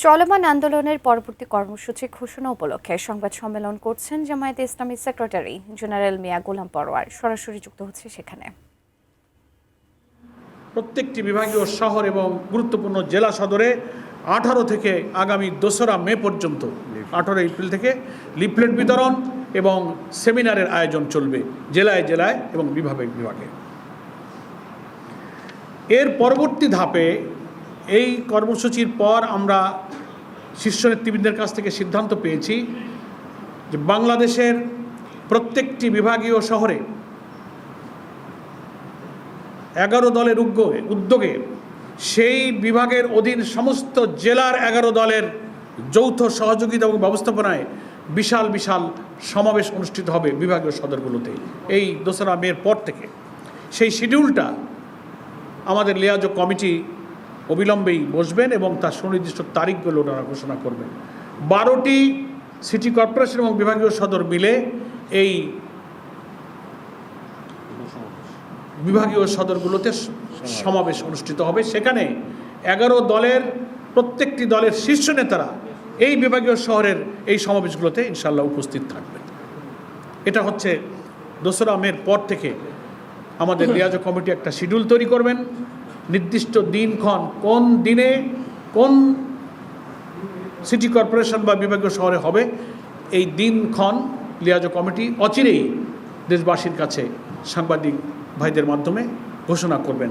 চলমান আন্দোলনের পরবর্তী কর্মসূচি ঘোষণা উপলক্ষে সংবাদ সম্মেলন করছেন জামায়াতে ইসলামী সেক্রেটারি জেনারেল মিয়া গোলাম পরোয়ার। সরাসরি যুক্ত হচ্ছে সেখানে। প্রত্যেকটি বিভাগীয় শহর এবং গুরুত্বপূর্ণ জেলা সদরে 18 থেকে আগামী 2রা মে পর্যন্ত 18 এপ্রিল থেকে লিফলেট বিতরণ এবং সেমিনারের আয়োজন চলবে জেলায় জেলায় এবং বিভাগে বিভাগে। এর পরবর্তী ধাপে এই কর্মসূচির পর আমরা শীর্ষ নেতৃবৃন্দের কাছ থেকে সিদ্ধান্ত পেয়েছি যে বাংলাদেশের প্রত্যেকটি বিভাগীয় শহরে 11 দলের উদ্যোগে সেই বিভাগের অধীন সমস্ত জেলার 11 দলের যৌথ সহযোগিতা এবং ব্যবস্থাপনায় বিশাল বিশাল সমাবেশ অনুষ্ঠিত হবে বিভাগীয় সদরগুলোতে এই 2রা মের পর থেকে। সেই শিডিউলটা আমাদের লিয়াজো কমিটি অবিলম্বেই বসবেন এবং তার সুনির্দিষ্ট তারিখগুলো ওনারা ঘোষণা করবেন। 12টি সিটি কর্পোরেশন এবং বিভাগীয় সদর মিলে এই বিভাগীয় সদরগুলোতে সমাবেশ অনুষ্ঠিত হবে। সেখানে 11 দলের প্রত্যেকটি দলের শীর্ষ নেতারা এই বিভাগীয় শহরের এই সমাবেশগুলোতে ইনশাল্লাহ উপস্থিত থাকবেন। এটা হচ্ছে 2রা মের পর থেকে আমাদের লিয়াজো কমিটি একটা শিডিউল তৈরি করবেন। নির্দিষ্ট দিনক্ষণ কোন দিনে কোন সিটি কর্পোরেশন বা বিভাগীয় শহরে হবে এই দিনক্ষণ লিয়াজো কমিটি অচিরেই দেশবাসীর কাছে সাংবাদিক ভাইদের মাধ্যমে ঘোষণা করবেন।